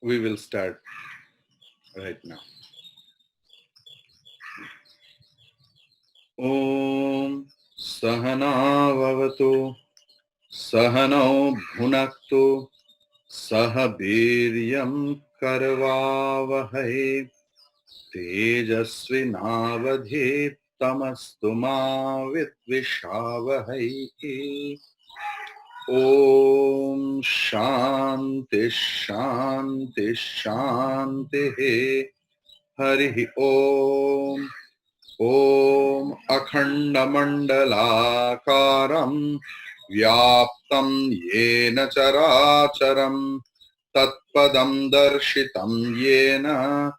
We will start right now. Om Sahana Vavatu Sahano Bhunaktu Sahabiryam Karvavahai Tejasvinavadhit Tamastu Ma Vidvishavahai. Om Shanti Shanti Shanti Hari Om. Om Akhandamandalakaram Vyaptam Yena Characharam Tatpadam Darshitam Yena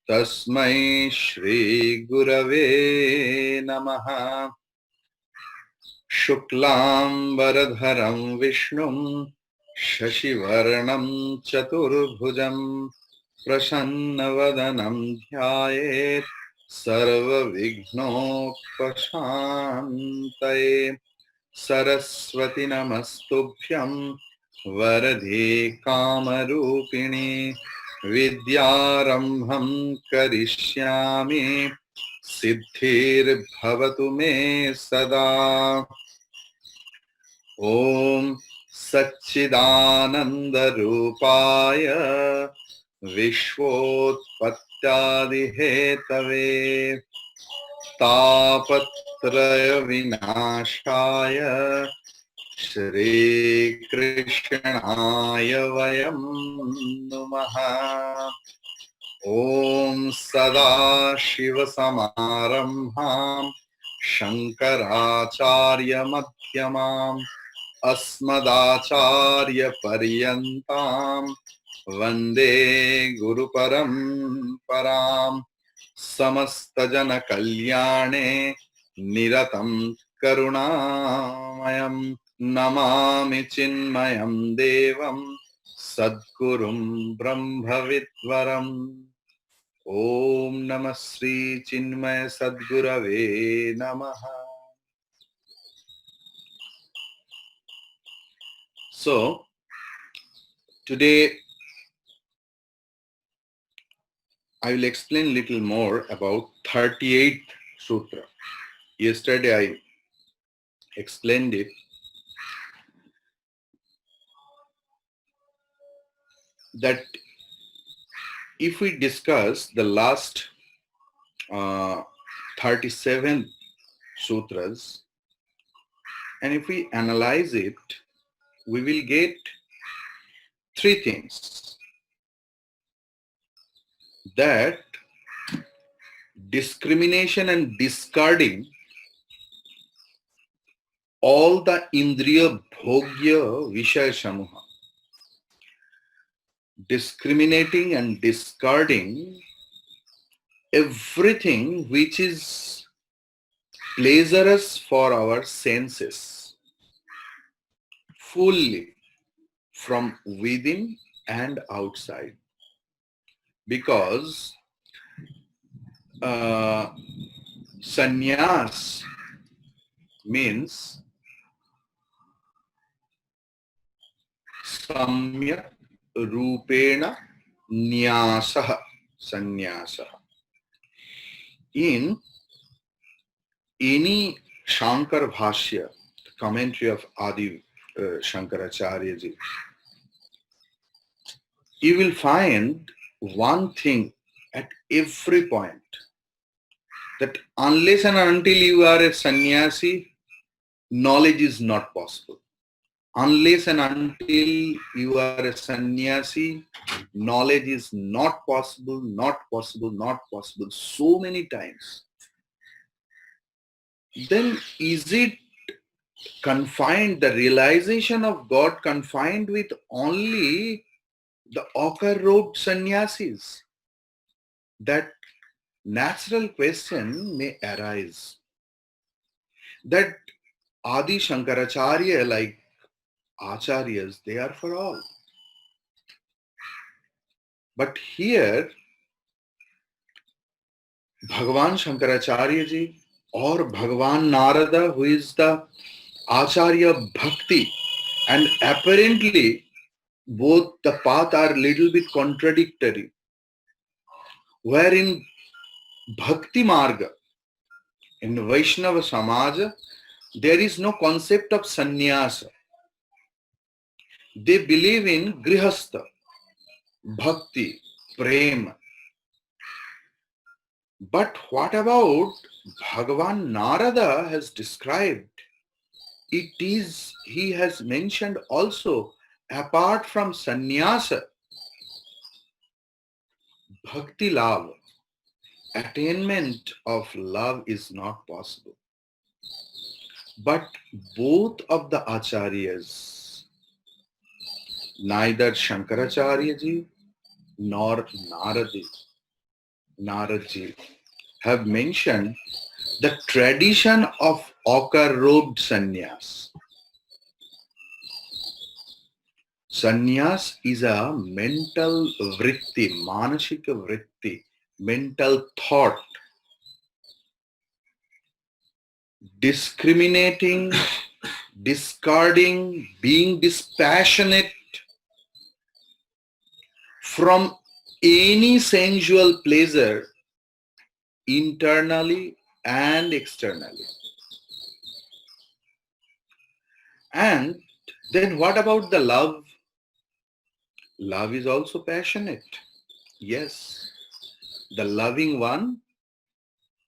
Tasmai Shri Gurave Namaha. Shuklam Varadharam Vishnum Shashivarnam Chaturbhujam Prasannavadanam Dhyayet Sarva Vighnopashantaye. Saraswati Namastubhyam Varadhe Kamarupini Vidyarambham Karishyami Siddhir Bhavatu Me Sada. Om Satchidananda Rupaya Vishwotpatyadi Hetave Tapatraya Vinashaya Shri Krishnaya Vayam Namaha. Om Sada Shiva Samarambham Shankaracharya Madhyamam Asmadacharya Paryantam Vande Guru Paramparam. Samastajana Kalyane Niratam Karunamayam Namami Chinmayam Devam Sadgurum Brahmavidvaram. Om Namah Sri Chinmaya Sadgurave Namaha. So, today I will explain a little more about 38th Sutra. Yesterday I explained it. That if we discuss the last 37 sutras, and if we analyze it, we will get three things. That discrimination and discarding all the indriya bhogya vishaya samuha, discriminating and discarding everything which is pleasurous for our senses, fully from within and outside. Because sannyas means samyak rupena nyasah, sannyasah. In any Shankar Bhashya, the commentary of Adi Shankaracharya ji, you will find one thing at every point, that unless and until you are a sannyasi, knowledge is not possible. Unless and until you are a sannyasi, knowledge is not possible, not possible, not possible, so many times. Then is it confined, the realization of God confined with only the ochre-robed sannyasis? That natural question may arise. That Adi Shankaracharya, like Acharyas, they are for all. But here, Bhagavan Shankaracharya ji or Bhagavan Narada, who is the Acharya Bhakti, and apparently both the path are little bit contradictory. Wherein Bhakti Marga, in Vaishnava Samaja, there is no concept of sannyasa. They believe in grihastha, bhakti, prema. But what about Bhagavan Narada has described? It is, he has mentioned also, apart from sannyasa, bhakti love, attainment of love is not possible. But both of the acharyas, neither Shankaracharya ji nor Narad ji, have mentioned the tradition of ochre-robed sannyas. Sannyas is a mental vritti, manashika vritti, mental thought, discriminating, discarding, being dispassionate from any sensual pleasure internally and externally. And then what about the love? Love is also passionate. Yes, the loving one,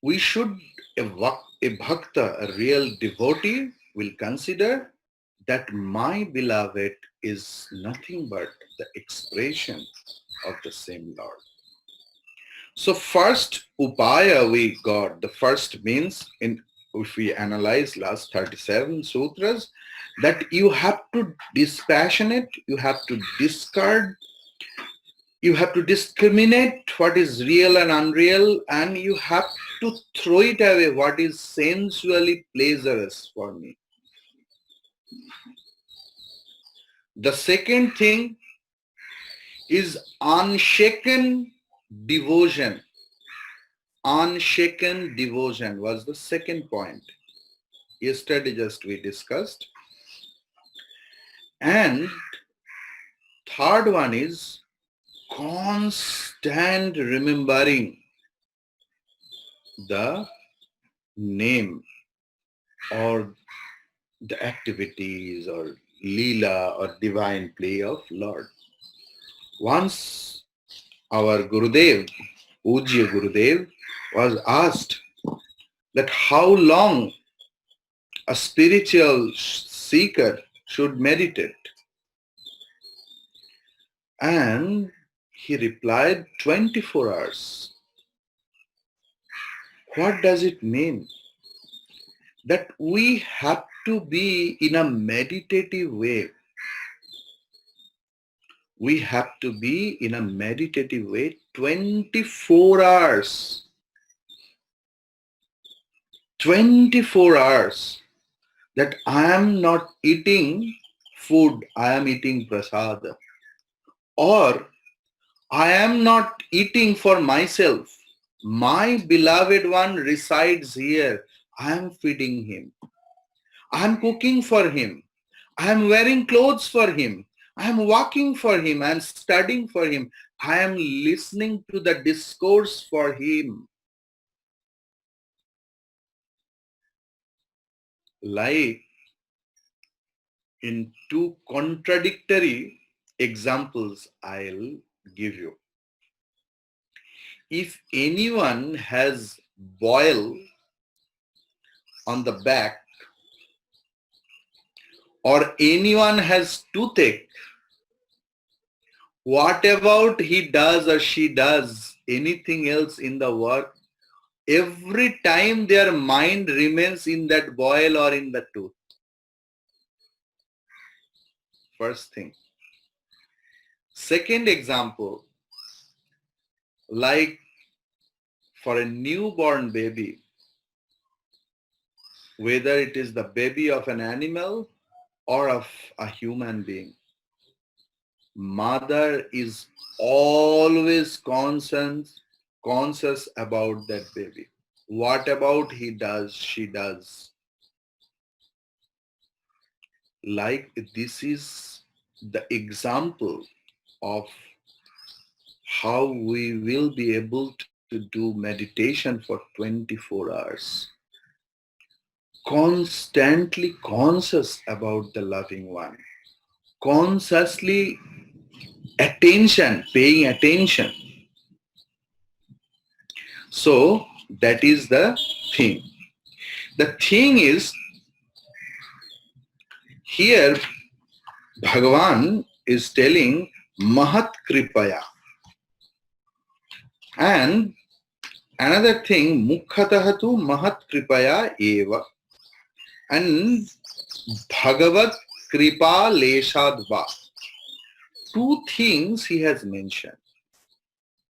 we should, a bhakta, a real devotee, will consider that my beloved is nothing but the expression of the same Lord. So first upaya we got, the first means, in if we analyze last 37 sutras, that you have to dispassionate, you have to discard, you have to discriminate what is real and unreal, and you have to throw it away what is sensually pleasurous for me. The second thing is unshaken devotion. Unshaken devotion was the second point. Yesterday just we discussed. And third one is constant remembering the name or the activities or lila or divine play of Lord. Once our Gurudev, Ujya Gurudev, was asked that how long a spiritual seeker should meditate. And he replied, 24 hours. What does it mean? That we have to be in a meditative way. We have to be in a meditative way 24 hours. 24 hours. That I am not eating food, I am eating prasada. Or I am not eating for myself. My beloved one resides here. I am feeding him. I am cooking for him. I am wearing clothes for him. I am walking for him. I am studying for him. I am listening to the discourse for him. Like in two contradictory examples I'll give you. If anyone has boil on the back or anyone has toothache, what about he does or she does anything else in the work, every time their mind remains in that boil or in the tooth. First thing. Second example, like for a newborn baby, whether it is the baby of an animal or of a human being, mother is always conscious about that baby. What about he does, she does. Like this is the example of how we will be able to do meditation for 24 hours, constantly conscious about the loving one, consciously paying attention. So that is the thing. The thing is, here Bhagavan is telling Mahat Kripaya. And another thing, Mukhatah tu Mahat Kripaya eva. And Bhagavat Kripa Leshadva. Two things he has mentioned.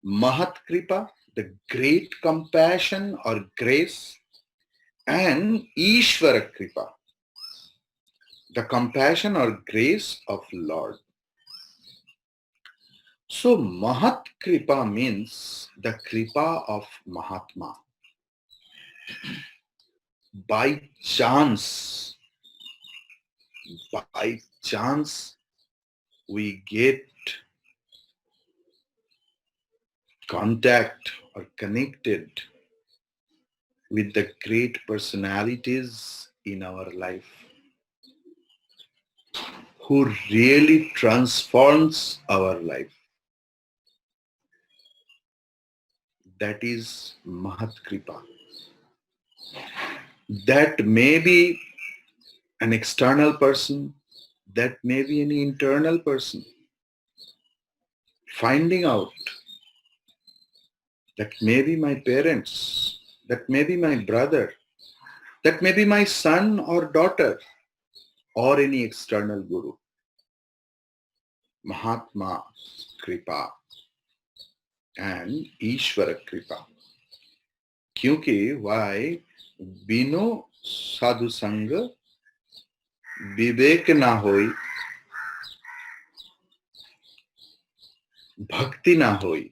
Mahat Kripa, the great compassion or grace, and Ishvara Kripa, the compassion or grace of Lord. So Mahat Kripa means the Kripa of Mahatma. By chance, we get contact or connected with the great personalities in our life who really transforms our life. That is Mahat Kripa. That may be an external person, that may be an internal person. Finding out that may be my parents, that may be my brother, that may be my son or daughter, or any external guru. Mahatma Kripa and Ishvara Kripa. Kyunki why? Bino sadhu sanga vivek na hoi, bhakti na hoi.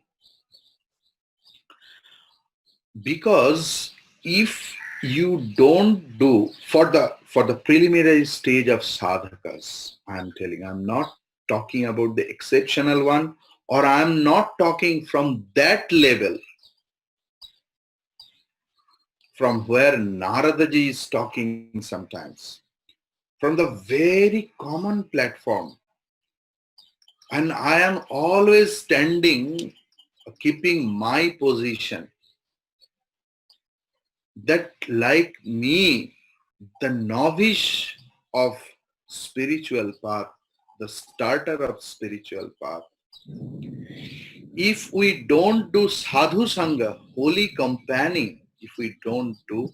Because if you don't do for the preliminary stage of sadhakas, I'm telling, I'm not talking about the exceptional one, or I'm not talking from that level from where Narada ji is talking sometimes, from the very common platform. And I am always standing, keeping my position, that like me, the novice of spiritual path, the starter of spiritual path, if we don't do sadhu sangha, holy company, if we don't do,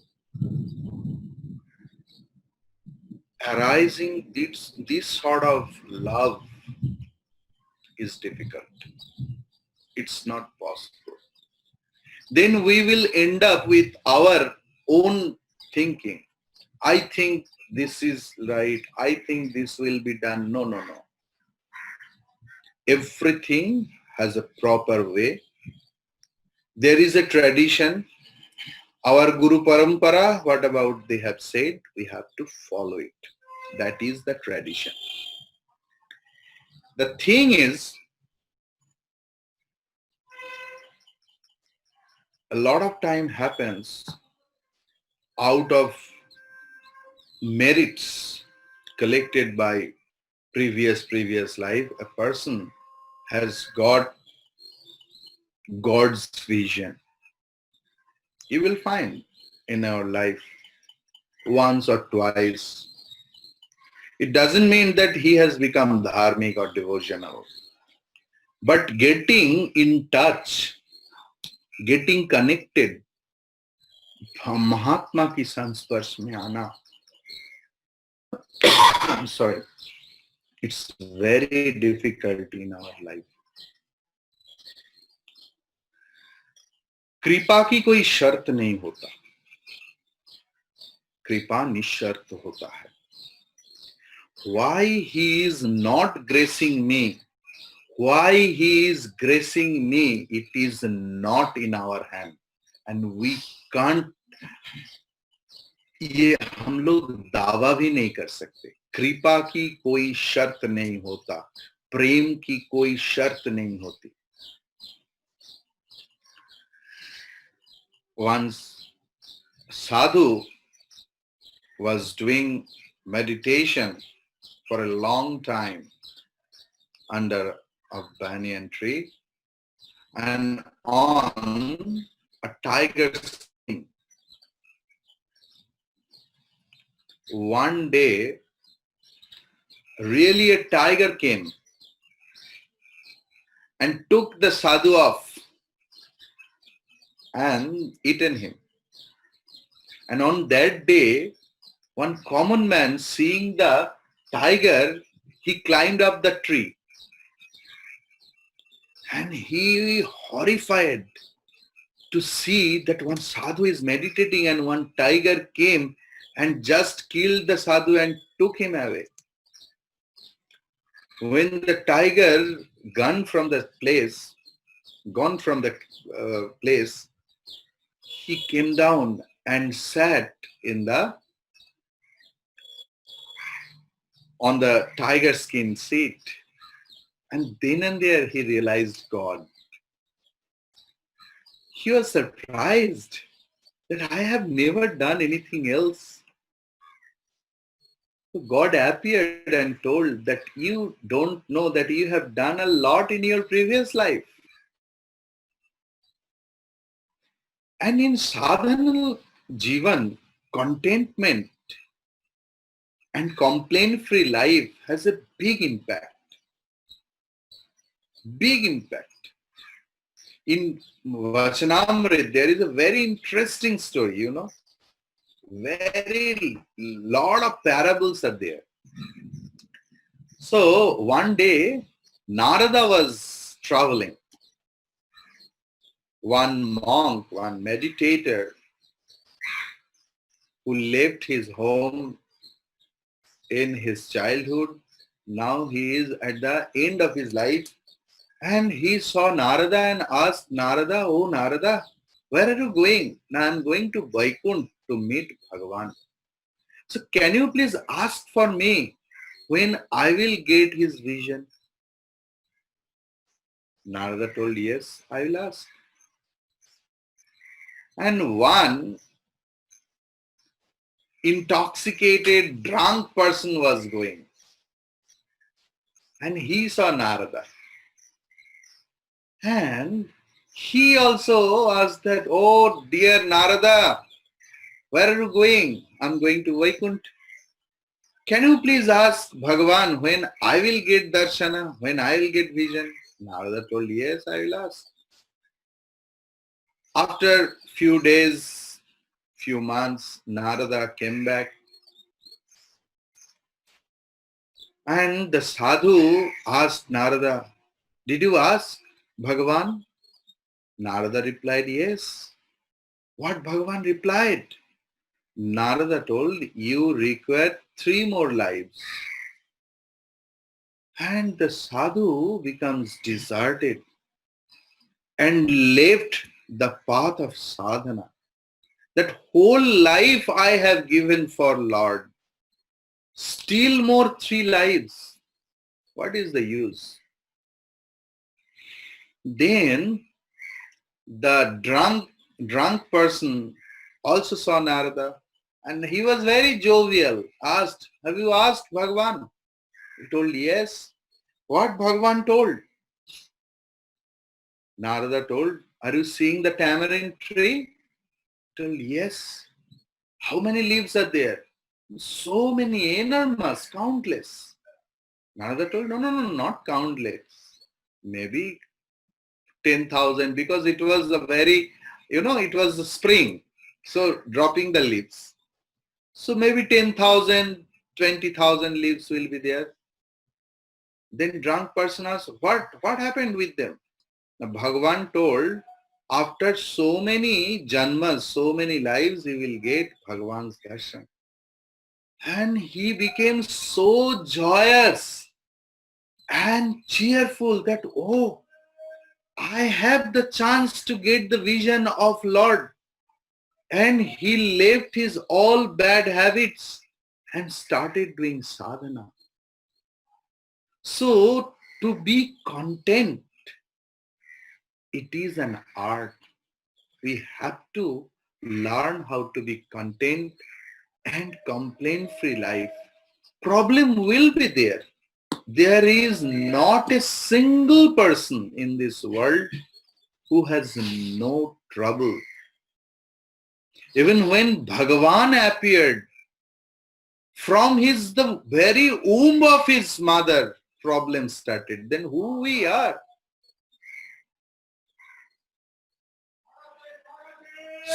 arising this sort of love is difficult. It's not possible. Then we will end up with our own thinking. I think this is right. I think this will be done. No. Everything has a proper way. There is a tradition. Our Guru Parampara, what about they have said? We have to follow it. That is the tradition. The thing is, a lot of time happens out of merits collected by previous life. A person has got God's vision. You will find in our life once or twice. It doesn't mean that he has become dharmic or devotional. But getting in touch, getting connected, Mahatma ki sansparsh mein aana, I'm sorry, it's very difficult in our life. कृपा की कोई शर्त नहीं होता, कृपा निशर्त होता है. Why he is not gracing me, why he is gracing me, it is not in our hand, and we can't. ये हम लोग दावा भी नहीं कर सकते. कृपा की कोई शर्त नहीं होता, प्रेम की कोई शर्त नहीं होती. Once sadhu was doing meditation for a long time under a banyan tree, and on a tiger skin. One day, really a tiger came and took the sadhu off and eaten him. And on that day, one common man, seeing the tiger, he climbed up the tree and he horrified to see that one sadhu is meditating and one tiger came and just killed the sadhu and took him away. When the tiger gone from the place, he came down and sat on the tiger skin seat. And then and there he realized God. He was surprised that I have never done anything else. So God appeared and told that you don't know that you have done a lot in your previous life. And in sadhana jivan, contentment and complaint-free life has a big impact. Big impact. In Vachanamrit, there is a very interesting story, Very lot of parables are there. So one day, Narada was traveling. One monk, one meditator who left his home in his childhood, now he is at the end of his life, and he saw Narada and asked Narada, "Oh Narada, where are you going?" "Now I am going to Vaikunt to meet Bhagavan. So can you please ask for me when I will get his vision?" Narada told, "Yes, I will ask." And one intoxicated, drunk person was going, and he saw Narada. And he also asked that, "Oh dear Narada, where are you going?" "I'm going to Vaikunt. Can you please ask Bhagavan when I will get darshana, when I will get vision?" Narada told, "Yes, I will ask." After few days, few months, Narada came back, and the sadhu asked Narada, "Did you ask Bhagavan?" Narada replied, "Yes." What Bhagavan replied? Narada told, "You require 3 more lives." And the sadhu becomes deserted and left the path of sadhana. That whole life I have given for Lord. Still more 3 lives. What is the use? Then the drunk person also saw Narada, and he was very jovial. Asked, "Have you asked Bhagavan?" He told, "Yes." What Bhagavan told? Narada told, "Are you seeing the tamarind tree?" He told, "Yes." "How many leaves are there?" "So many, enormous, countless." Narada told, "No, no, no, not countless. Maybe 10,000, because it was a very, it was the spring. So dropping the leaves. So maybe 10,000, 20,000 leaves will be there." Then drunk person asked, what happened with them? Now Bhagavan told, after so many janmas, so many lives, he will get Bhagavan's darshan. And he became so joyous and cheerful that, "Oh, I have the chance to get the vision of Lord." And he left his all bad habits and started doing sadhana. So to be content, it is an art. We have to learn how to be content and complaint-free life. Problem will be there. There is not a single person in this world who has no trouble. Even when Bhagavan appeared, from the very womb of his mother, problems started. Then who we are?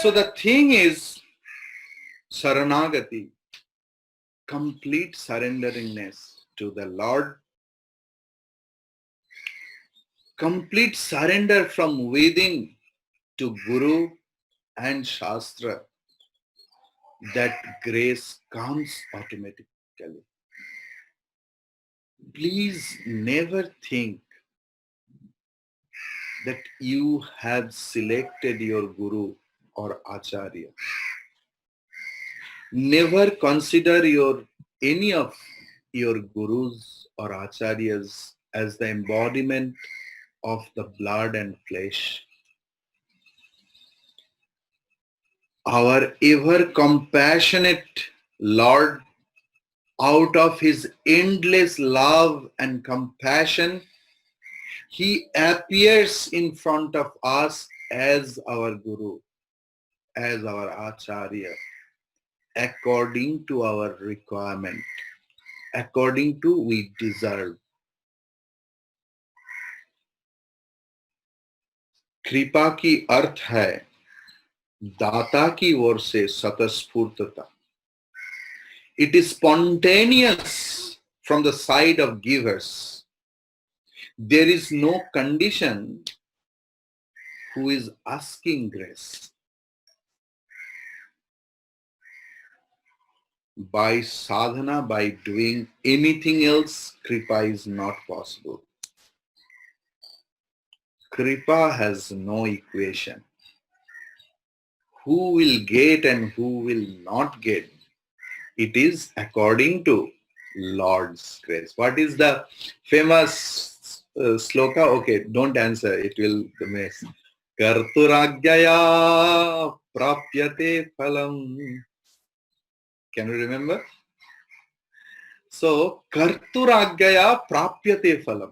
So the thing is, Saranagati, complete surrenderingness to the Lord, complete surrender from within to Guru and Shastra, that grace comes automatically. Please never think that you have selected your Guru or Acharya. Never consider any of your Gurus or Acharyas as the embodiment of the blood and flesh. Our ever compassionate Lord, out of his endless love and compassion, he appears in front of us as our Guru, as our Acharya, according to our requirement, according to we deserve. कृपा की अर्थ है दाता की ओर से स्वतःस्फूर्तता. It is spontaneous from the side of givers. There is no condition who is asking grace. By sadhana, by doing anything else, kripa is not possible. Kripa has no equation. Who will get and who will not get? It is according to Lord's grace. What is the famous sloka? Okay, don't answer. It will mess. Karturagyaya prapyate phalam. Can you remember? So, Karturagyaya prapyate phalam.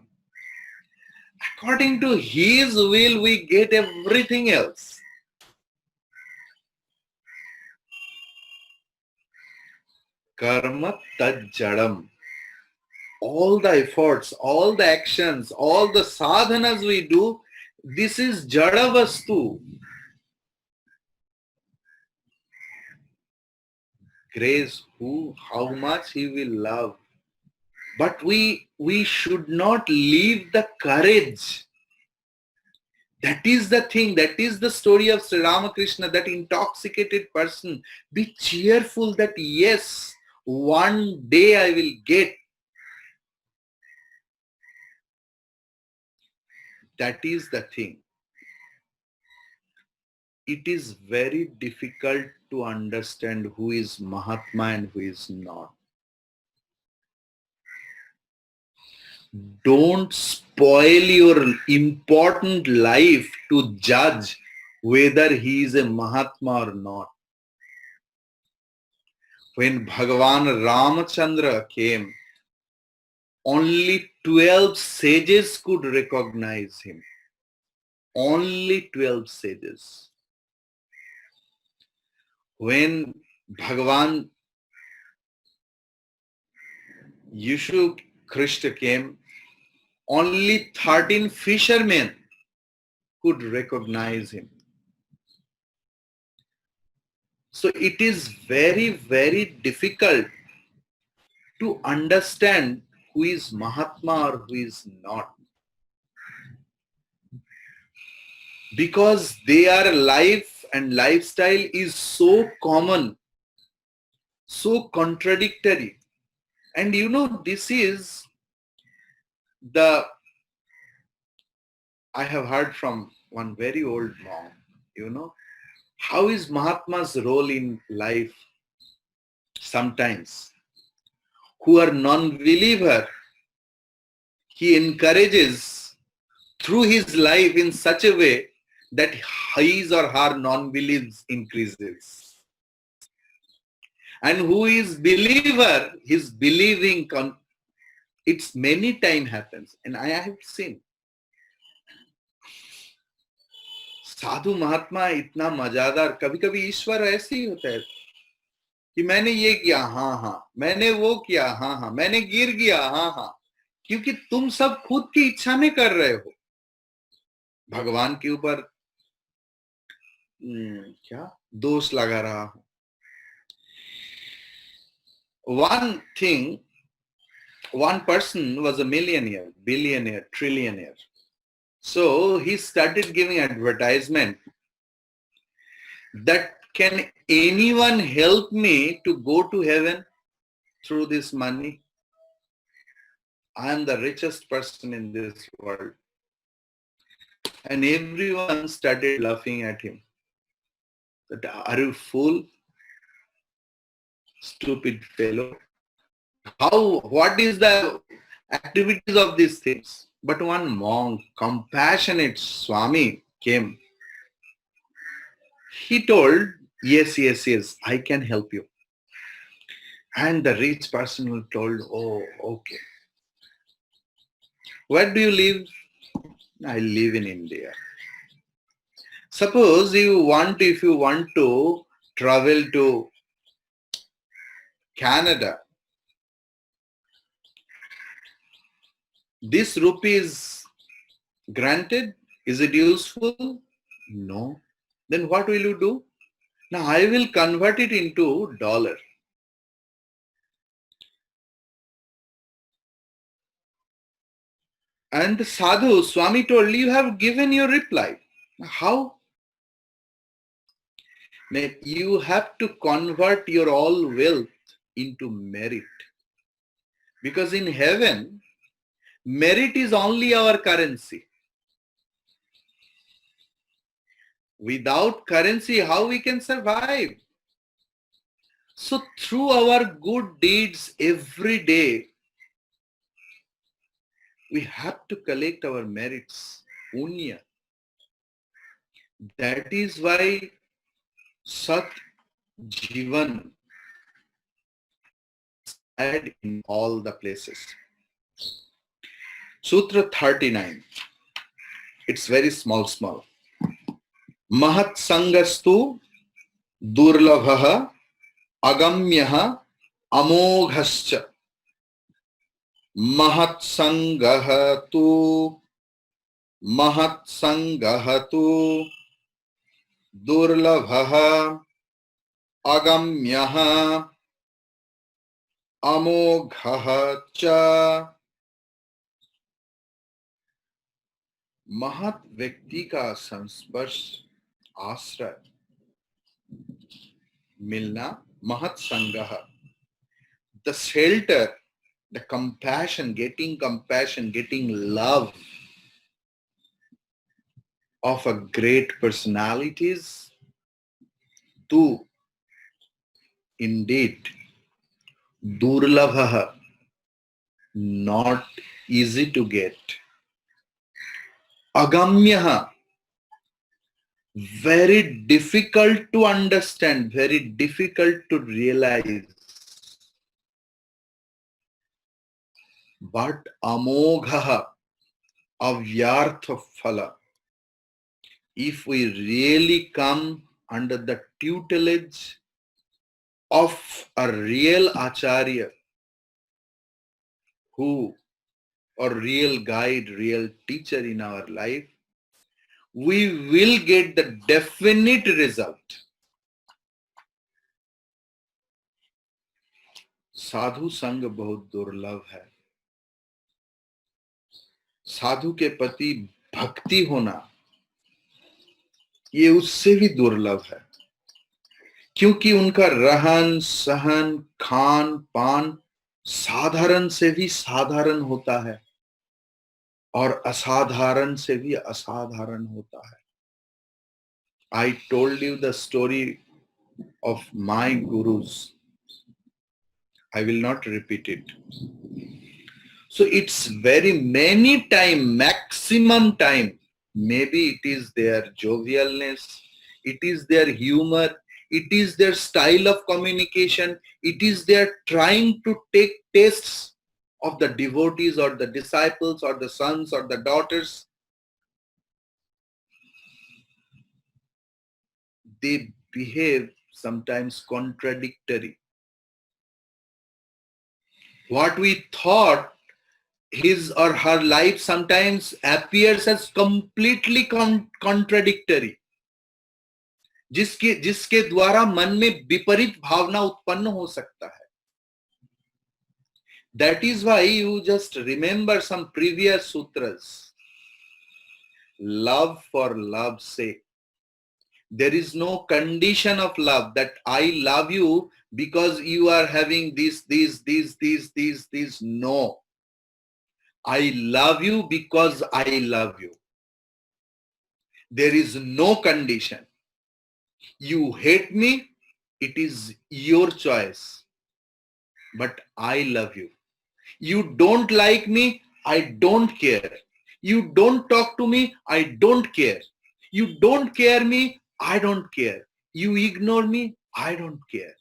According to his will, we get everything else. Karma tajjadam. All the efforts, all the actions, all the sadhanas we do, this is jada vastu. Grace, how much he will love. But we should not leave the courage. That is the thing, that is the story of Sri Ramakrishna, that intoxicated person. Be cheerful that yes, one day I will get. That is the thing. It is very difficult to understand who is Mahatma and who is not. Don't spoil your important life to judge whether he is a Mahatma or not. When Bhagavan Ramachandra came, only 12 sages could recognize him. Only 12 sages. When Bhagavan Yeshu Krishna came, only 13 fishermen could recognize him. So it is very, very difficult to understand who is Mahatma or who is not. Because their life and lifestyle is so common, so contradictory. And this is I have heard from one very old monk, How is Mahatma's role in life? Sometimes, who are non-believer, he encourages through his life in such a way that his or her non-belief increases. And who is believer, his believing, it's many time happens. And I have seen साधु महात्मा इतना मजादार, कभी कभी ईश्वर ऐसे ही होता है कि मैंने ये किया, हाँ हाँ, मैंने वो किया, हाँ हाँ, मैंने गिर गया, हाँ हाँ, क्योंकि तुम सब खुद की इच्छा में कर रहे हो। भगवान के ऊपर क्या दोष लगा रहा हूं। One thing, one person was a millionaire, billionaire, trillionaire. So he started giving advertisement that can anyone help me to go to heaven through this money? I am the richest person in this world. And everyone started laughing at him. That, are you fool? Stupid fellow. What is the activities of these things? But one monk, compassionate Swami came. He told, yes, I can help you. And the rich person told, oh, okay. Where do you live? I live in India. Suppose if you want to travel to Canada, this rupee is granted. Is it useful? No. Then what will you do? Now I will convert it into dollar. And the sadhu, Swami told, you have given your reply. How? You have to convert your all wealth into merit. Because in heaven, merit is only our currency. Without currency, how we can survive? So through our good deeds every day, we have to collect our merits, punya. That is why Sat Jivan had in all the places. Sutra 39. It's very small. Mahat sangastu durlabhaha agamyaha amoghascha. Mahat sangahatu durlabhaha agamyaha amoghaha cha. महत व्यक्ति का संस्पर्श आश्रय मिलना, महत संगह, the shelter, the compassion, getting love of a great personalities, tu indeed durlabha, not easy to get. Agamyaha, very difficult to understand, very difficult to realize. But amoghaha, avyartha phala. If we really come under the tutelage of a real acharya, who or real guide, real teacher in our life, we will get the definite result. साधु संग बहुत दुर्लभ है. साधु के प्रति भक्ति होना ये उससे भी दुर्लभ है, क्योंकि उनका रहन सहन खान पान साधारण से भी साधारण होता है और असाधारण से भी असाधारण होता है. I told you the story of my gurus. I will not repeat it. So it's very many time, maximum time. Maybe it is their jovialness, it is their humor, it is their style of communication, it is their trying to take tastes of the devotees or the disciples or the sons or the daughters. They behave sometimes contradictory. What we thought his or her life sometimes appears as completely contradictory, जिसके जिसके द्वारा मन में विपरीत भावना उत्पन्न हो सकता है. That is why you just remember some previous sutras. Love for love's sake. There is no condition of love that I love you because you are having this. No. I love you because I love you. There is no condition. You hate me, it is your choice. But I love you. You don't like me, I don't care. You don't talk to me, I don't care. You don't care me, I don't care. You ignore me, I don't care.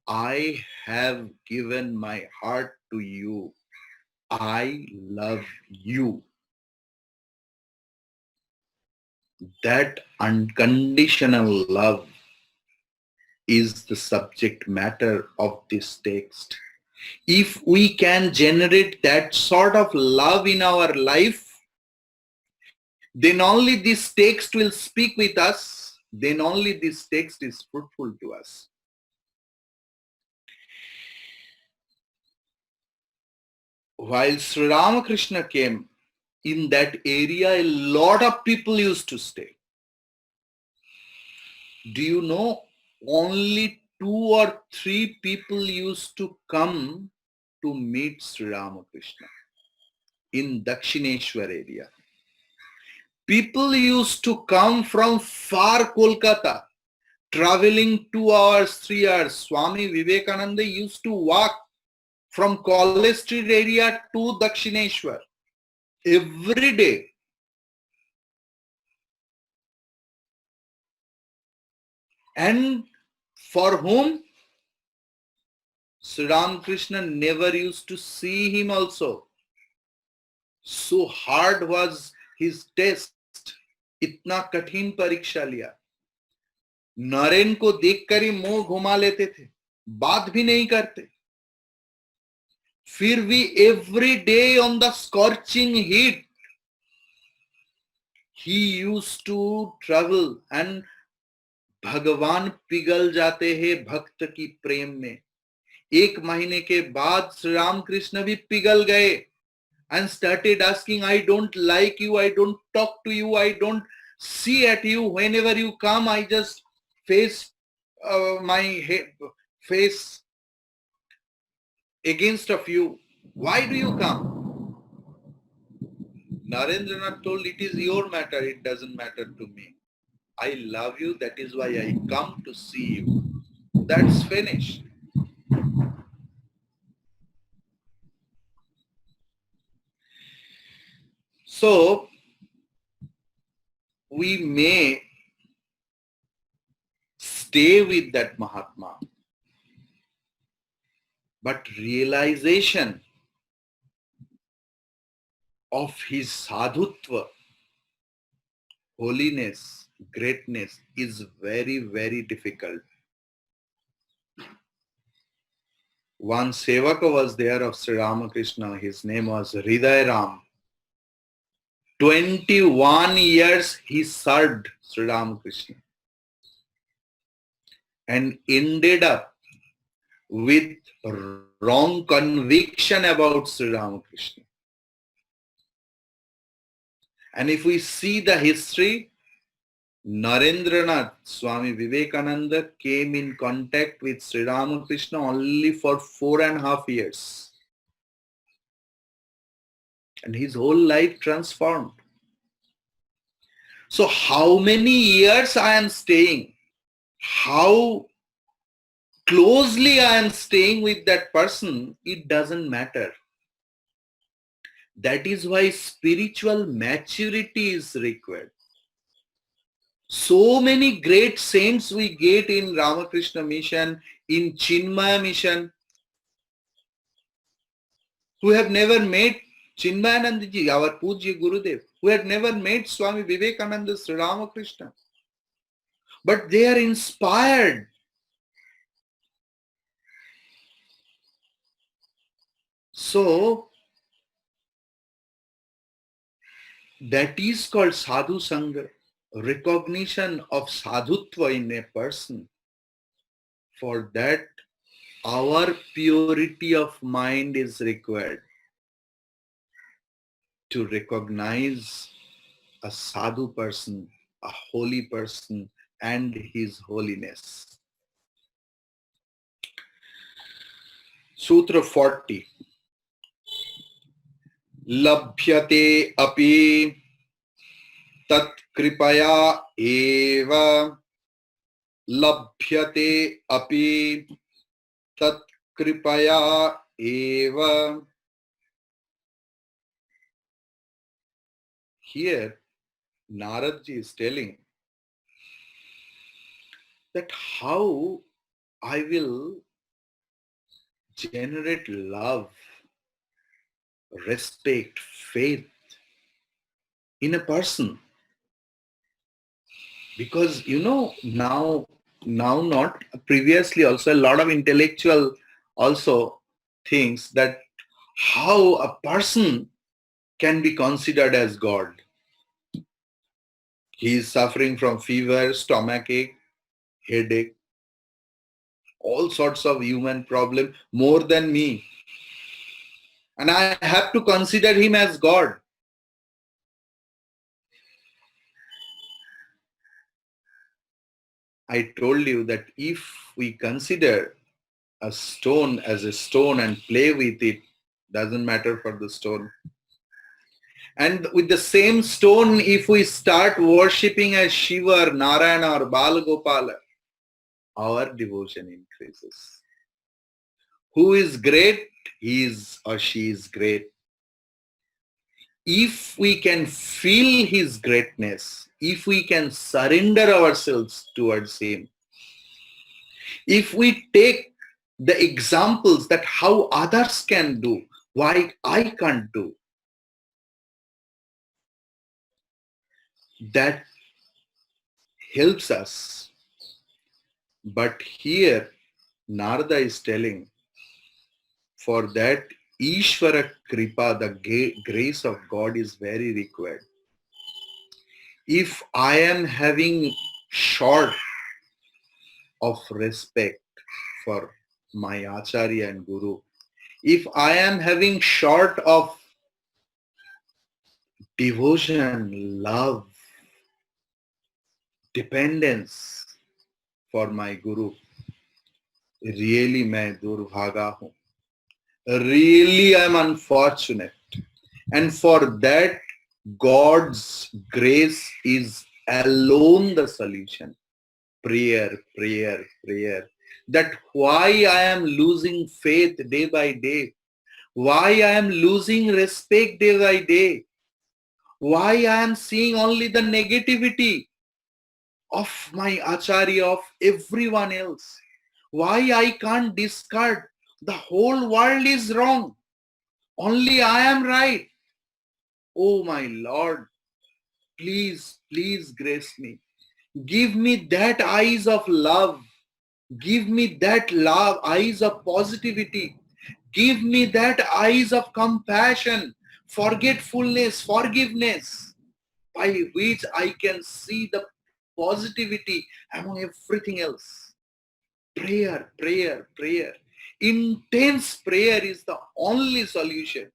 I have given my heart to you. I love you. That unconditional love is the subject matter of this text. If we can generate that sort of love in our life, then only this text will speak with us, then only this text is fruitful to us. While Sri Ramakrishna came, in that area a lot of people used to stay. Do you know, only 2 or 3 people used to come to meet Sri Ramakrishna in Dakshineshwar area. People used to come from far Kolkata, traveling 2 hours, 3 hours. Swami Vivekananda used to walk from College Street area to Dakshineshwar every day. And for whom? Sri Ramakrishna never used to see him also. So hard was his test. इतना कठिन परीक्षा लिया. नरेन को देखकर ही मुंह घुमा लेते थे, बात भी नहीं करते. फिर भी every day on the scorching heat he used to travel, and भगवान पिघल जाते हैं भक्त की प्रेम में. 1 महीने के बाद श्री रामकृष्ण भी पिघल गए and started asking, I don't like you, I don't talk to you, I don't see at you. Whenever you come, I just face face against of you. Why do you come? Narendranath told, it is your matter, it doesn't matter to me. I love you, that is why I come to see you. That's finished. So, we may stay with that Mahatma, but realization of his sadhutva, holiness, greatness is very, very difficult. One sevaka was there of Sri Ramakrishna. His name was Hriday Ram. 21 years he served Sri Ramakrishna and ended up with wrong conviction about Sri Ramakrishna. And if we see the history, Narendranath Swami Vivekananda came in contact with Sri Ramakrishna only for 4.5 years. And his whole life transformed. So how many years I am staying, how closely I am staying with that person, it doesn't matter. That is why spiritual maturity is required. So many great saints we get in Ramakrishna mission, in Chinmaya mission, who have never met Chinmayanandaji, our Pujya Gurudev, who had never met Swami Vivekananda Sri Ramakrishna. But they are inspired. So, that is called Sadhu Sangha, recognition of sadhutva in a person. For that, our purity of mind is required to recognize a sadhu person, a holy person, and his holiness. Sutra 40. Labhyate api tat kripaya eva. Labhyate api tat kripaya eva. Here, Naradji is telling that how I will generate love, respect, faith in a person. Because now not previously also a lot of intellectual also thinks that how a person can be considered as God. He is suffering from fever, stomachache, headache, all sorts of human problem more than me. And I have to consider him as God. I told you that if we consider a stone as a stone and play with it, doesn't matter for the stone. And with the same stone, if we start worshipping as Shiva or Narayana or Balagopala, our devotion increases. Who is great? He is or she is great. If we can feel his greatness, if we can surrender ourselves towards him, if we take the examples that how others can do, why I can't do, that helps us. But here, Narada is telling, for that Ishvara Kripa, the grace of God is very required. If I am having short of respect for my Acharya and Guru, if I am having short of devotion, love, dependence for my Guru, really मैं दुर्भागा हूँ. Really I'm unfortunate. And for that, God's grace is alone the solution. Prayer, prayer, prayer. That why I am losing faith day by day. Why I am losing respect day by day. Why I am seeing only the negativity of my Acharya, of everyone else. Why I can't discard the whole world is wrong. Only I am right. Oh my Lord, please, please grace me. Give me that eyes of love. Give me that love, eyes of positivity. Give me that eyes of compassion, forgetfulness, forgiveness, by which I can see the positivity among everything else. Prayer, prayer, prayer. Intense prayer is the only solution.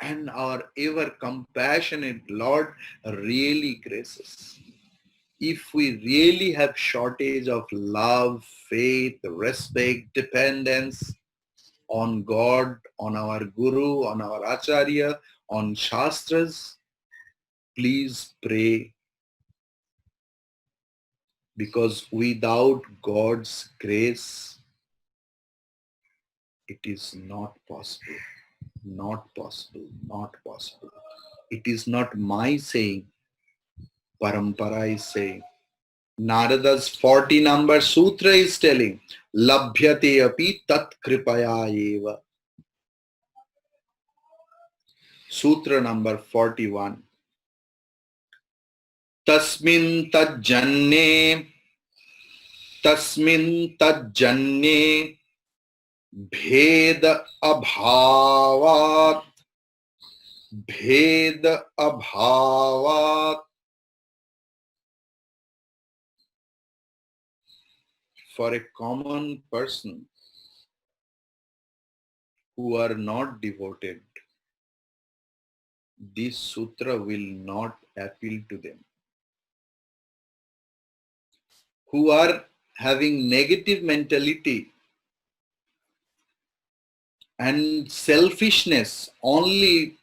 And our ever compassionate Lord really graces. If we really have shortage of love, faith, respect, dependence on God, on our Guru, on our Acharya, on Shastras, Please pray, because without God's grace, it is not possible. Not possible. Not possible. It is not my saying. Parampara is saying. Narada's 40 number sutra is telling, Labhyate api tat kripaya eva. Sutra number 41. Tasmin tajjanne bhed abhavat for a common person who are not devoted, this sutra will not appeal to them. Who are having negative mentality and selfishness, only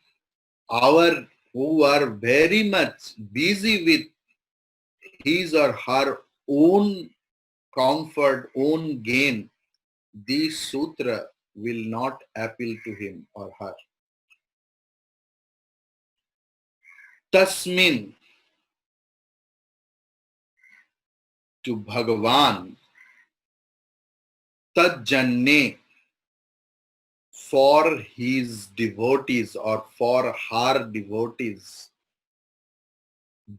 who are very much busy with his or her own comfort, own gain, this sutra will not appeal to him or her. Tasmin, to Bhagavan, tajjanne, for his devotees or for her devotees,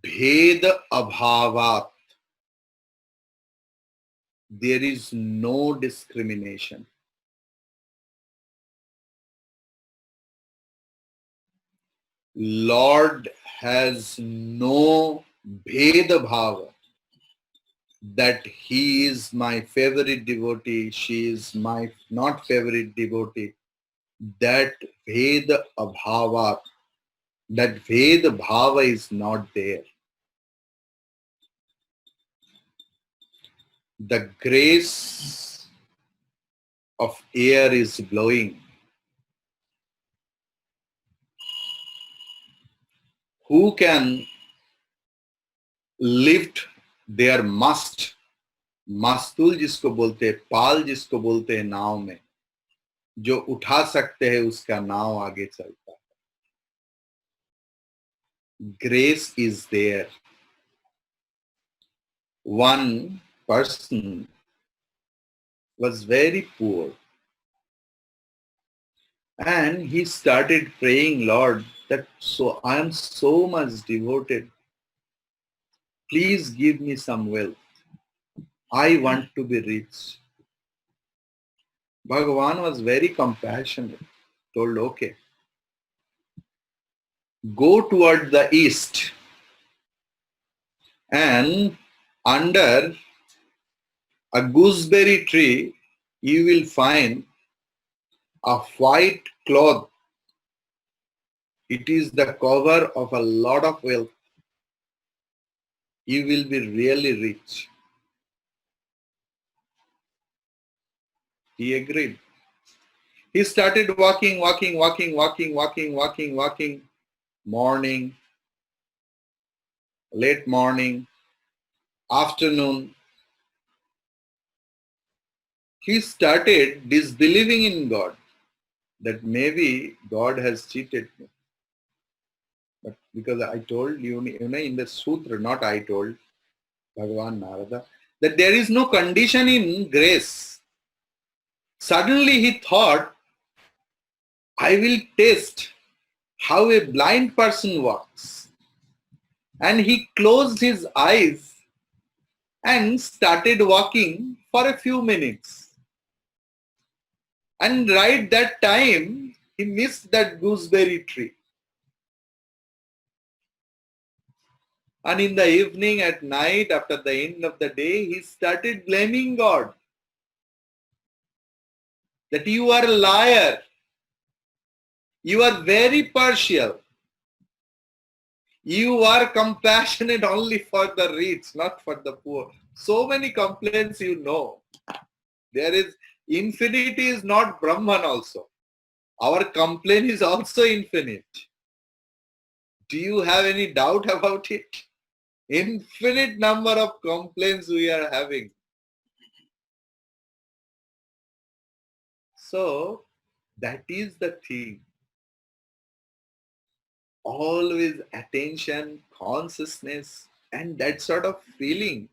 bhed abhavat, there is no discrimination. Lord has no bheda bhava, that he is my favorite devotee, she is my not favorite devotee. That Veda abhava, that Veda bhava is not there. The grace of air is blowing. Who can lift their मस्तूल जिसको बोलते हैं, पाल जिसको बोलते हैं नाव में, जो उठा सकते हैं उसका नाव आगे चलता है. Grace is there. One person was very poor and he started praying, Lord, that so I am so much devoted. Please give me some wealth. I want to be rich. Bhagavan was very compassionate. Told, okay, go toward the east and under a gooseberry tree you will find a white cloth. It is the cover of a lot of wealth. You will be really rich. He agreed. He started walking. Morning, late morning, afternoon. He started disbelieving in God, that maybe God has cheated me. But because I told you, in the sutra, not I told, Bhagavan Narada, that there is no condition in grace. Suddenly he thought, I will test how a blind person walks. And he closed his eyes and started walking for a few minutes. And right that time, he missed that gooseberry tree. And in the evening, at night, after the end of the day, he started blaming God. That you are a liar. You are very partial. You are compassionate only for the rich, not for the poor. So many complaints you know. There is, infinity is not Brahman also. Our complaint is also infinite. Do you have any doubt about it? Infinite number of complaints we are having. So that is the thing. Always attention, consciousness, and that sort of feeling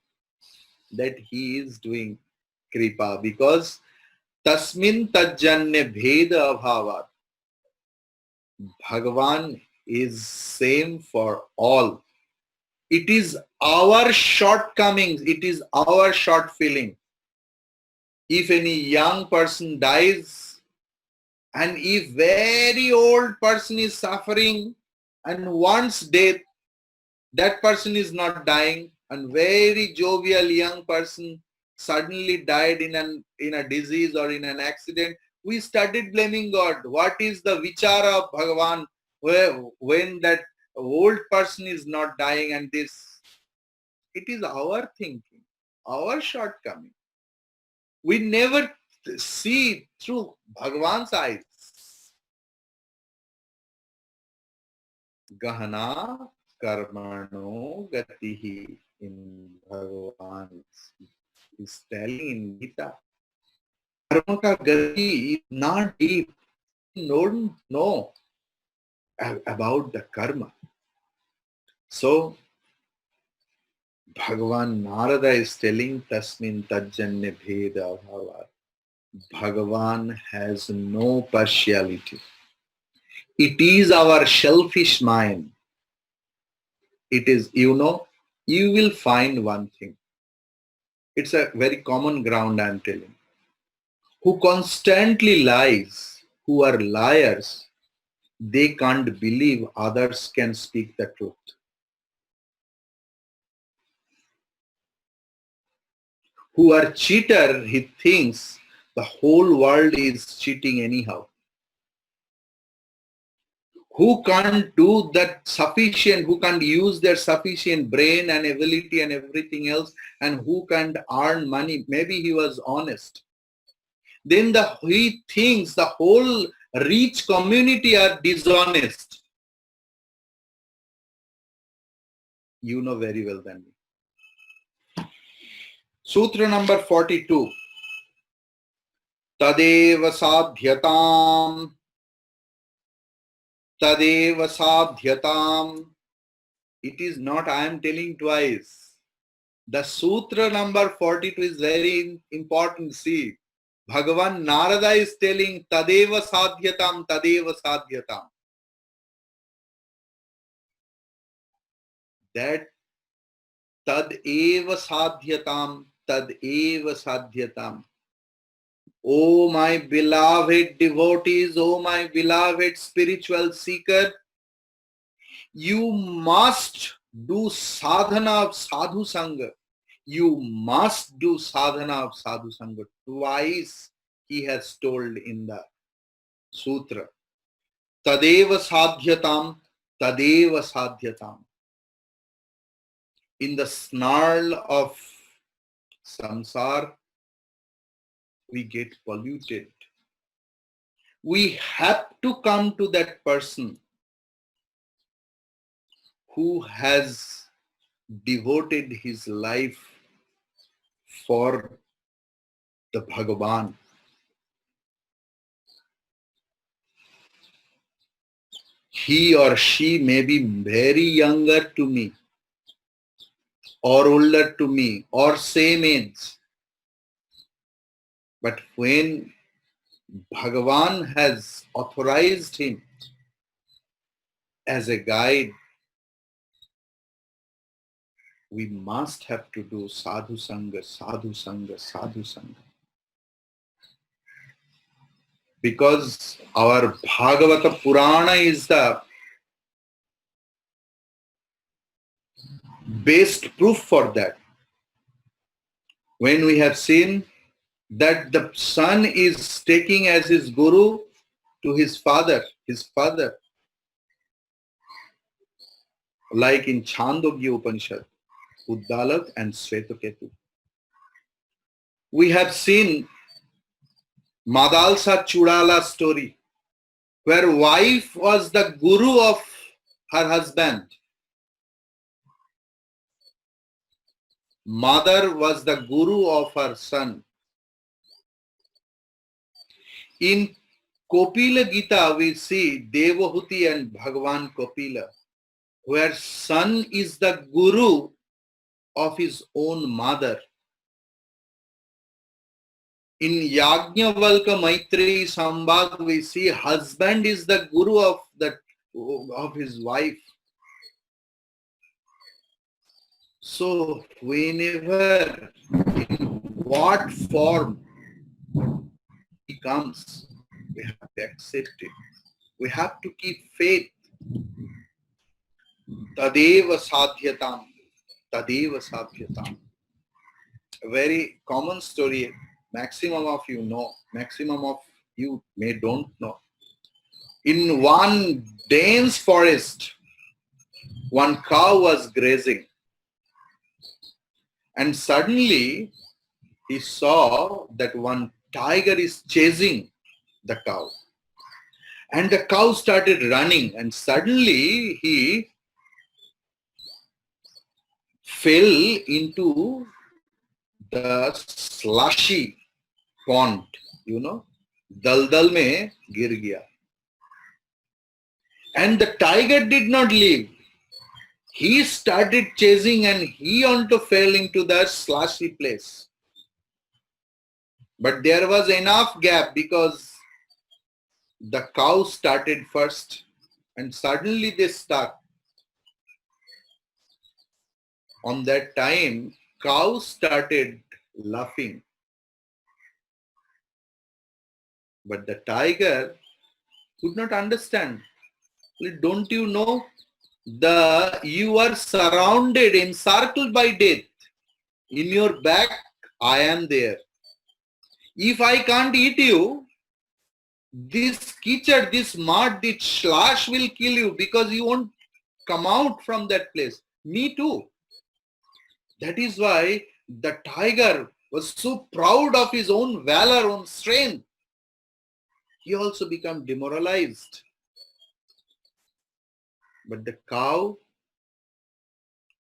that he is doing kripa, because tasmin tajjanya bheda abhavat. Bhagavan is same for all. It is our shortcomings, it is our short feeling. If any young person dies, and if very old person is suffering and wants death, that person is not dying, and very jovial young person suddenly died in a disease or in an accident, we started blaming God. What is the vichara of Bhagavan when that old person is not dying and this? It is our thinking, our shortcoming. We never see through Bhagavan's eyes. Gahana karmano gatihi in Bhagavan is telling in Gita. Karma ka gati is not deep. Don't know about the karma. So Bhagavan Narada is telling tasmin tajjanya bheda bhava. Bhagavan has no partiality. It is our selfish mind. It is, you will find one thing. It's a very common ground I'm telling. Who constantly lies, who are liars, they can't believe others can speak the truth. Who are cheater, he thinks the whole world is cheating anyhow. Who can't do that sufficient, who can't use their sufficient brain and ability and everything else, and who can't earn money, maybe he was honest. Then he thinks the whole rich community are dishonest. You know very well than me. Sutra number 42. Tadeva sadhyatam. Tadeva sadhyatam. It is not I am telling twice. The sutra number 42 is very important. See, Bhagavan Narada is telling Tadeva sadhyatam, Tadeva sadhyatam. That Tadeva sadhyatam, Tadeva sadhyatam. Oh my beloved devotees, oh my beloved spiritual seeker, you must do sadhana of sadhu sangha. You must do sadhana of sadhu sangha. Twice he has told in the sutra. Tadeva sadhyatam, Tadeva sadhyatam. In the snarl of samsara, we get polluted. We have to come to that person who has devoted his life for the Bhagavan. He or she may be very younger to me, or older to me, or same age. But when Bhagavan has authorized him as a guide, we must have to do sadhu sangha, sadhu sangha, sadhu sangha. Because our Bhagavata Purana is the best proof for that. When we have seen that the son is taking as his guru to his father, like in Chandogya Upanishad, Uddalak and Svetaketu. We have seen Madalsa Chudala story, where wife was the guru of her husband. Mother was the guru of her son. In Kopila Gita, we see Devahuti and Bhagavan Kopila, where son is the guru of his own mother. In Yajnavalka Maitreyi Sambhag, we see husband is the guru of his wife. So whenever, in what form he comes, we have to accept it. We have to keep faith. Tadeva sadhyatam. Tadeva sadhyatam. A very common story. Maximum of you know. Maximum of you may don't know. In one dense forest, one cow was grazing. And suddenly he saw that one tiger is chasing the cow. And the cow started running, and suddenly he fell into the slushy pond, daldal mein gir gaya. And the tiger did not leave. He started chasing and he also fell into the slushy place. But there was enough gap because the cow started first and suddenly they stuck. On that time, cow started laughing. But the tiger could not understand. Don't you know? You are surrounded, encircled by death. In your back, I am there. If I can't eat you, this kichad, this mud, this slash will kill you because you won't come out from that place. Me too. That is why the tiger was so proud of his own valor, own strength. He also became demoralized. But the cow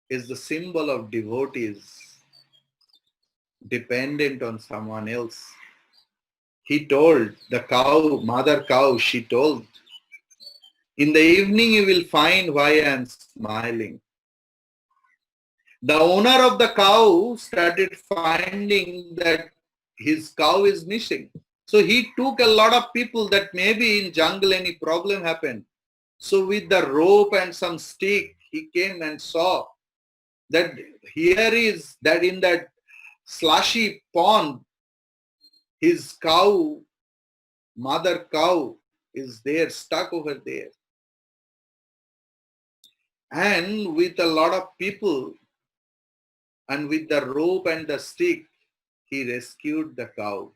is the symbol of devotees, dependent on someone else. He told the cow, mother cow, she told, in the evening you will find why I am smiling. The owner of the cow started finding that his cow is missing. So he took a lot of people that maybe in jungle any problem happened. So with the rope and some stick, he came and saw that here is that in that slushy pond, his cow, mother cow, is there, stuck over there. And with a lot of people and with the rope and the stick, he rescued the cow.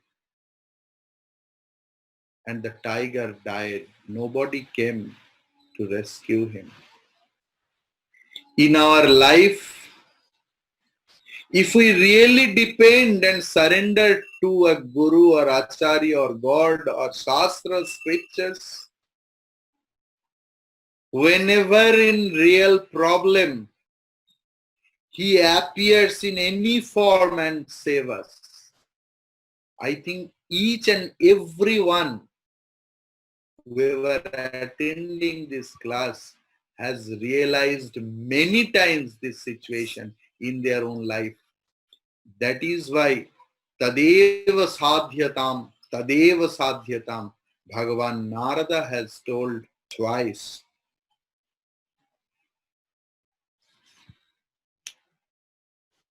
And the tiger died. Nobody came to rescue him. In our life, if we really depend and surrender to a guru or acharya or God or shastra scriptures, whenever in real problem, he appears in any form and save us. I think each and every one whoever attending this class has realized many times this situation in their own life. That is why Tadeva Sadhyatam, Bhagavan Narada has told twice.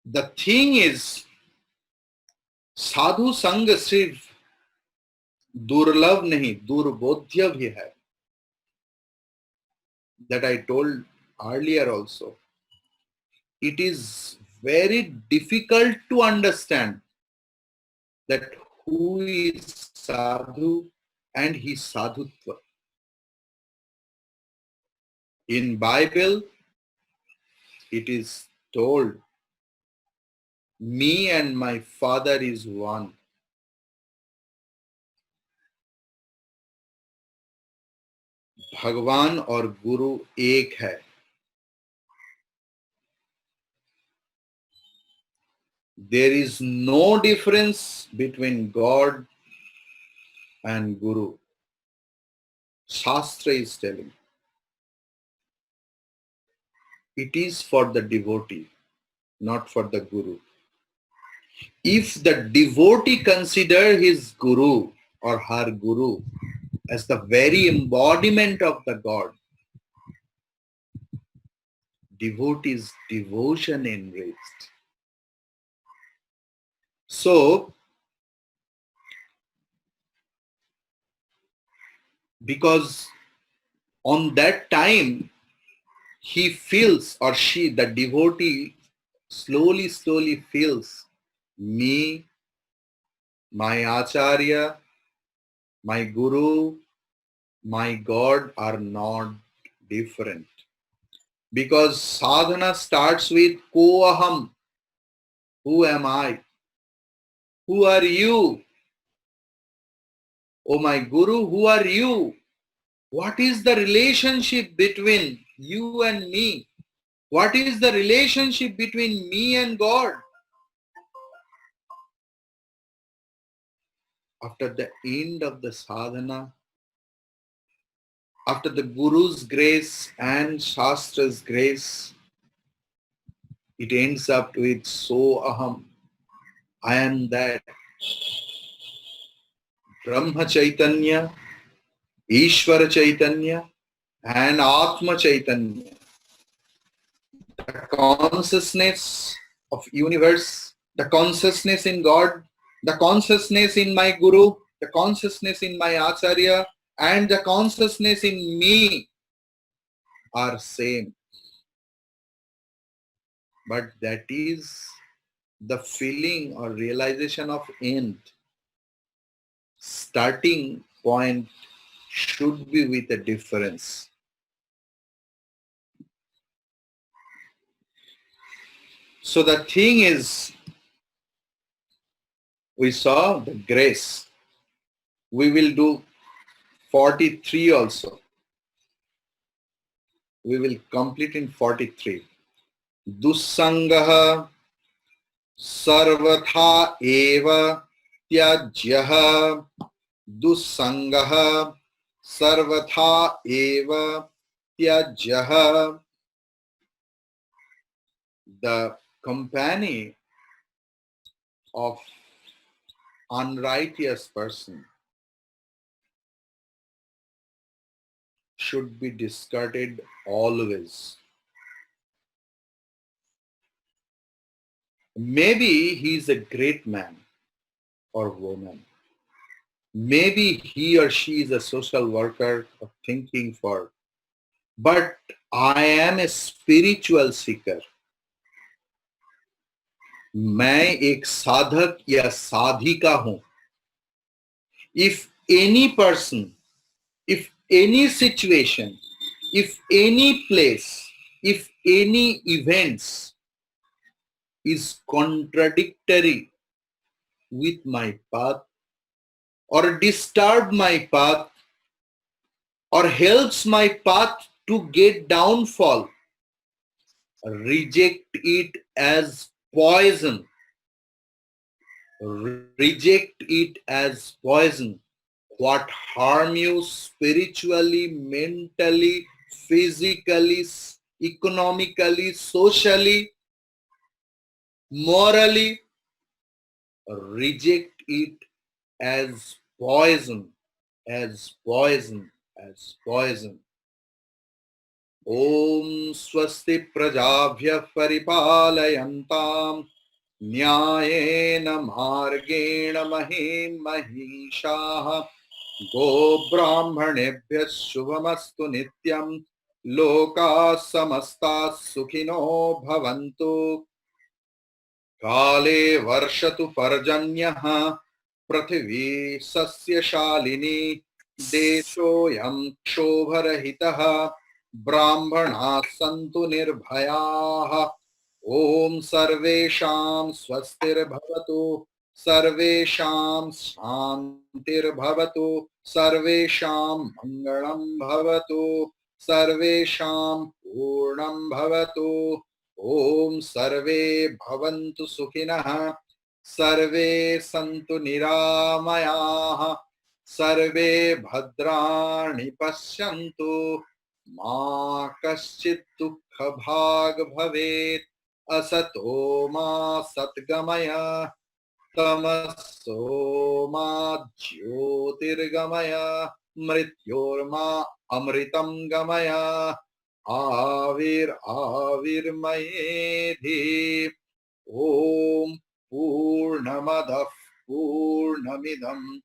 The thing is, साधु संग सिर्फ दुर्लभ नहीं, दुर्बोध्य भी है. That I told earlier also. It is very difficult to understand that who is sadhu and his sadhutva. In Bible, it is told, me and my father is one. भगवान और गुरु एक है. There is no difference between God and Guru. Shastra is telling. It is for the devotee, not for the Guru. If the devotee consider his Guru or her Guru as the very embodiment of the God, devotee's devotion enriched. So, because on that time, he feels, or she, the devotee, slowly feels, me, my Acharya, my Guru, my God are not different. Because sadhana starts with Ko-aham. Who am I? Who are you? Oh my Guru, who are you? What is the relationship between you and me? What is the relationship between me and God? After the end of the sadhana, after the Guru's grace and Shastra's grace, it ends up with So Aham. I am that Brahma Chaitanya, Ishvara Chaitanya, and Atma Chaitanya. The consciousness of universe, the consciousness in God, the consciousness in my Guru, the consciousness in my Acharya, and the consciousness in me are same. But that is the feeling or realization of end. Starting point should be with a difference. So the thing is, we saw the grace. We will do 43 also. We will complete in 43. Dussangah sarvatha eva tyajyah. Dussangah sarvatha eva tyajyah. The company of unrighteous person should be discarded always. Maybe he is a great man or woman. Maybe he or she is a social worker or thinking for, but I am a spiritual seeker. मैं एक साधक या साधिका हूं. If any person, if any situation, if any place, if any events is contradictory with my path or disturb my path or helps my path to get downfall, reject it as poison. Reject it as poison. What harm you spiritually, mentally, physically, economically, socially, morally, reject it as poison, as poison, as poison. Om swasti prajabhya paripalayantam न्यायेन मार्गेण महीं महिषाः गोब्राह्मणेभ्यः शुभमस्तु नित्यं लोकाः समस्ताः सुखिनो भवन्तु काले वर्षतु पर्जन्यः पृथिवी सस्यशालिनी देशोऽयं क्षोभरहितः ब्राह्मणाः सन्तु निर्भयाः ओम सर्वेषां स्वस्तिर्भवतु सर्वेषां शान्तिर्भवतु, सर्वेषां मङ्गलं भवतु, सर्वेषां पूर्णं भवतु। ॐ सर्वे भवन्तु सुखिनः, सर्वे सन्तु निरामयाः, सर्वे भद्राणि पश्यन्तु, मा कश्चित् दुःखभाग् भवेत्। असतो मा सद्गमय, तमसो मा ज्योतिर्गमय, मृत्योर्मा अमृतं गमय। आविर्मयेधि। ॐ पूर्णमदः पूर्णमिदं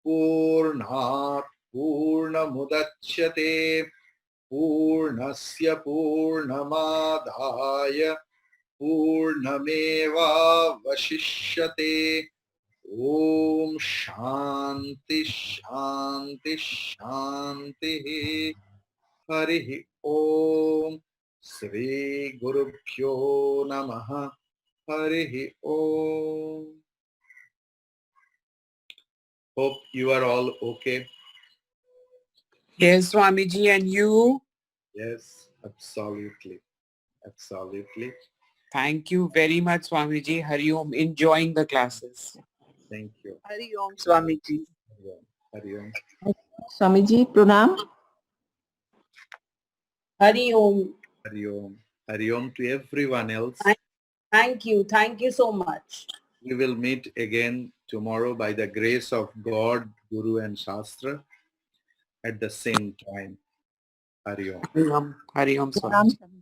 पूर्णात् पूर्णमुदच्यते, पूर्णस्य पूर्णमादाय पूर्णमेवावशिष्यते। ॐ शान्ति शान्ति शान्तिः। हरिः ॐ। श्री गुरुभ्यो नमः। हरिः ॐ। Hope you are all okay. Yes, Swamiji, and you? Yes, absolutely. Absolutely. Thank you very much, Swamiji. Hari Om. Enjoying the classes. Thank you. Hari Om, Swamiji. Hari Om. Swamiji, pranam. Hari Om. Hari Om. Hari Om to everyone else. Thank you. Thank you so much. We will meet again tomorrow by the grace of God, Guru and Shastra at the same time. Hari Om. Hari Om, Swamiji. Pranam.